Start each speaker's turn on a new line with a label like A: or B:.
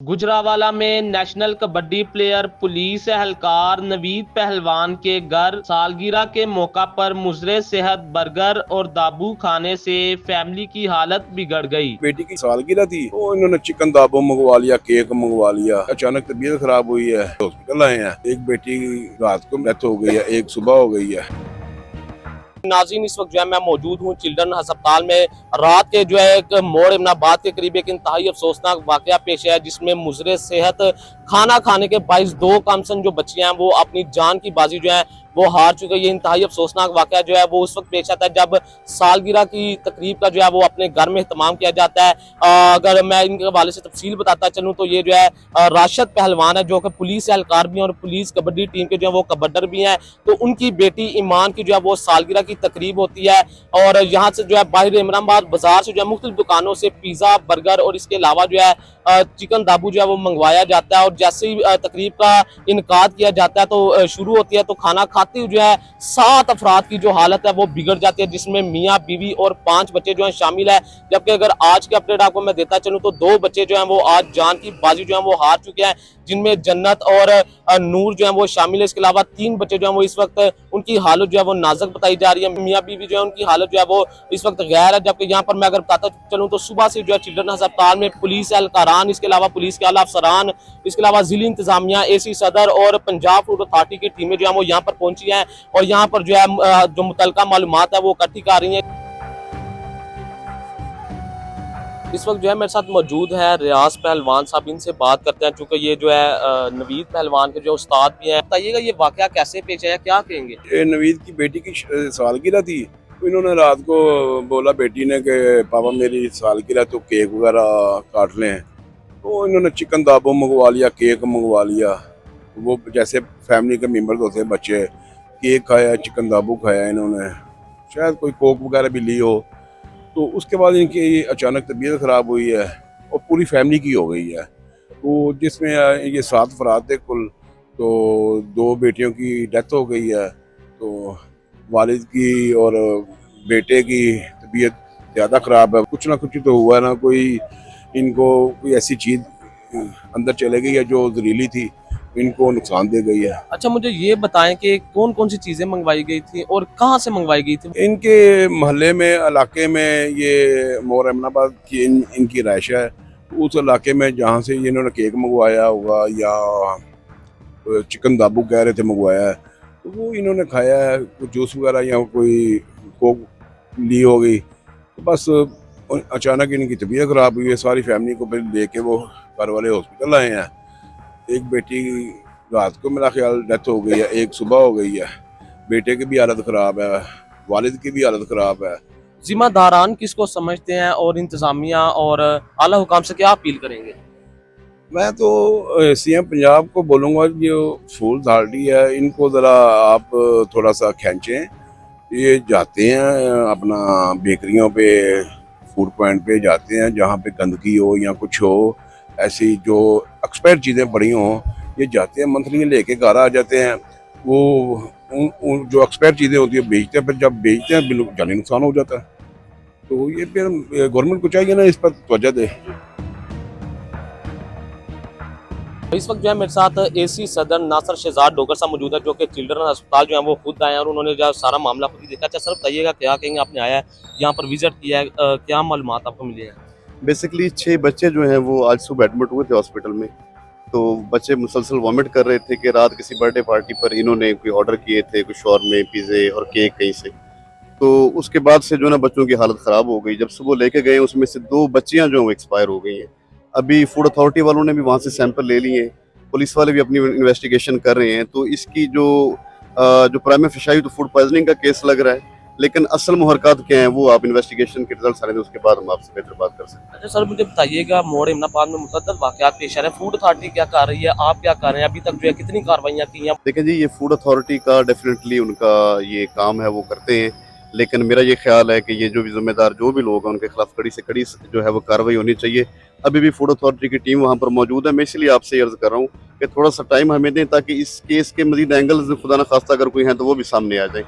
A: गुजरावाला में national kabaddi player police एहलकार नवीद पहलवान के घर सालगिरह के मौका पर मुजरे सेहत बर्गर और दाबू खाने से फैमिली की हालत बिगड़ गई।
B: बेटी की सालगिरह थी तो इन्होंने चिकन दाबू मंगवा लिया, केक मंगवा लिया। अचानक तबीयत खराब हुई है, हॉस्पिटल आए हैं। एक बेटी रात को डेथ हो गई है, एक सुबह हो गई है।
C: नाज़रीन, इस वक्त जो है मैं मौजूद हूँ चिल्ड्रन अस्पताल में। रात के जो है एक मोड़ इमनाबाद के करीब एक इंतहाई अफसोसनाक वाकया पेश है, जिसमें मुजरे सेहत खाना खाने के बाइस दो कमसन जो बच्चियां हैं वो अपनी जान की बाजी जो है वो हार चुके हैं। ये इंतहाई अफसोसनाक वाकया जो है वो उस वक्त पेश आता है जब सालगिरह की तकरीब का जो है वो अपने घर में एहतमाम किया जाता है। अगर मैं इनके हवाले से तफसील बताता चलूँ तो ये जो है राशिद पहलवान है, जो कि पुलिस एहलकार भी हैं और पुलिस कबड्डी टीम के जो है वो कबड्डर भी हैं। तो उनकी बेटी ईमान की जो है वो सालगिरह की तकरीब होती है और यहाँ से जो है बाहर इमराबाद बाजार से जो है मुख्तलिफ दुकानों से पिज़्ज़ा, बर्गर और इसके अलावा जो है चिकन दाबू जो है वो मंगवाया जाता है। और जैसे ही तकरीब का इनकाद किया जाता है तो शुरू होती है, तो खाना खाते हुए जो है 7 अफराद की जो हालत है वो बिगड़ जाती है, जिसमें मियाँ बीवी और 5 बच्चे जो हैं शामिल है। जबकि अगर आज के अपडेट आपको मैं देता चलूँ तो 2 बच्चे जो हैं वो आज जान की बाजी जो है वो हार चुके हैं, जिनमें जन्नत और नूर जो है वो शामिल है। इसके अलावा 3 बच्चे जो है वो इस वक्त उनकी हालत जो है वो नाजुक बताई जा रही है। मियाँ बीवी जो है उनकी हालत जो है वो इस वक्त गैर है। जबकि यहाँ पर मैं अगर बताता चलूँ तो सुबह से जो है चिल्ड्रन अस्पताल में पुलिस एहलकारान, इसके अलावा पुलिस के आला अफसरान, इसके अलावा जिला इंतजामिया, AC सदर और पंजाब फूड अथॉरिटी की टीमें जो है वो यहाँ पर पहुंची हैं और यहाँ पर जो है जो मुतलका मालूमात है वो इकट्ठी कर रही हैं। इस वक्त जो है मेरे साथ मौजूद है रियाज पहलवान साहब, इनसे बात करते हैं चूँकि ये जो है नवीद पहलवान के जो उस्ताद भी हैं। बताइएगा ये वाकया कैसे पेश आया, क्या कहेंगे?
B: ये नवीद की बेटी की सालगिरह थी तो इन्होंने रात को बोला बेटी ने कि पापा मेरी सालगिरह तो केक वगैरह काट लें। तो इन्होंने चिकन दाबू मंगवा लिया, केक मंगवा लिया। वो जैसे फैमिली के मेम्बर्स होते हैं बच्चे, केक खाया, चिकन दाबू खाया इन्होंने, शायद कोई कोक वगैरह भी ली हो। तो उसके बाद इनकी अचानक तबीयत ख़राब हुई है और पूरी फैमिली की हो गई है। तो जिसमें ये 7 अफराद थे कुल, तो 2 बेटियों की डेथ हो गई है। तो वालिद की और बेटे की तबीयत ज़्यादा ख़राब है। कुछ ना कुछ तो हुआ ना, कोई इनको कोई ऐसी चीज़ अंदर चले गई है जो जहरीली थी, इनको नुकसान दे गई है।
C: अच्छा, मुझे ये बताएं कि कौन कौन सी चीजें मंगवाई गई थी और कहाँ से मंगवाई गई थी?
B: इनके मोहल्ले में, इलाके में, ये मोर अमनाबाद की इनकी रहायश है। उस इलाके में जहाँ से इन्होंने केक मंगवाया होगा या चिकन दाबू कह रहे थे मंगवाया है, तो वो इन्होंने खाया है। कुछ जूस वगैरह या कोई कोक ली हो गई, तो बस अचानक इनकी तबीयत ख़राब हुई है। सारी फैमिली को फिर लेके वो घर वाले हॉस्पिटल आए हैं। एक बेटी रात को मेरा ख्याल डेथ हो गई है, एक सुबह हो गई है। बेटे की भी हालत ख़राब है, वालिद की भी हालत ख़राब है।
C: जिम्मेदारान किसको समझते हैं और इंतजामिया और आला हुकाम से क्या अपील करेंगे?
B: मैं तो CM पंजाब को बोलूँगा, जो फूड अथॉरिटी है इनको ज़रा आप थोड़ा सा खींचें। ये जाते हैं अपना बेकरियों पे, फूड पॉइंट पे जाते हैं जहाँ पे गंदगी हो या कुछ हो, ऐसी जो एक्सपायर चीज़ें पड़ी हों, ये जाते हैं मंथली लेके घर आ जाते हैं। वो उन जो एक्सपायर चीज़ें होती है बेचते हैं, फिर जब बेचते हैं बिल्कुल जानी नुकसान हो जाता है। तो ये फिर गवर्नमेंट को चाहिए ना इस पर तवज्जो दे।
C: इस वक्त जो है मेरे साथ AC सदर नासर शहजाद डोगर साहब मौजूद है, जो कि चिल्ड्रन अस्पताल जो है वो खुद आए हैं और उन्होंने जो सारा मामला खुद ही देखा। अच्छा सर, बताइएगा क्या कहेंगे, आपने आया है यहाँ पर विजिट किया है, क्या मालूमात आपको मिली है?
D: बेसिकली 6 बच्चे जो हैं वो आज सुबह एडमिट हुए थे हॉस्पिटल में। तो बच्चे मुसलसल वॉमिट कर रहे थे कि रात किसी बर्थडे पार्टी पर इन्होंने कोई ऑर्डर किए थे, कुछ शॉर्मे, पिज़्ज़े और केक कहीं से। तो उसके बाद से जो ना बच्चों की हालत ख़राब हो गई। जब सुबह लेके गए उसमें से 2 बच्चियां जो एक्सपायर हो गई हैं। अभी फूड अथॉरिटी वालों ने भी वहाँ से सैंपल ले लिए हैं, पुलिस वाले भी अपनी इन्वेस्टिगेशन कर रहे हैं। तो इसकी जो प्राइमा फेशियाई तो फूड पॉइजनिंग का केस लग रहा है, लेकिन असल मुहरकात क्या हैं वो आप इन्वेस्टिगेशन के रिजल्ट आने दें, उसके बाद हम आपसे बेहतर बात कर सकते हैं।
C: अच्छा सर, मुझे बताइएगा मोड़ इमनाबाद में मुतअद्दिद वाक़यात पेश आ रहे हैं, फूड अथॉरिटी क्या कर रही है, आप क्या कर रहे हैं, अभी तक जो है कितनी कार्रवाइयाँ की हैं?
D: देखें जी, ये फूड अथॉरिटी का डेफिनेटली उनका ये काम है, वो करते हैं। लेकिन मेरा ये ख्याल है कि ये जो भी जिम्मेदार जो भी लोग हैं उनके खिलाफ कड़ी से कड़ी जो है वो कार्रवाई होनी चाहिए। अभी भी फूड अथॉरिटी की टीम वहाँ पर मौजूद है। मैं इसलिए आपसे अर्ज कर रहा हूँ कि थोड़ा सा टाइम हमें दें ताकि इस केस के मजीद एंगल्स खुदा न खास्ता अगर कोई हैं तो वो भी सामने आ जाए।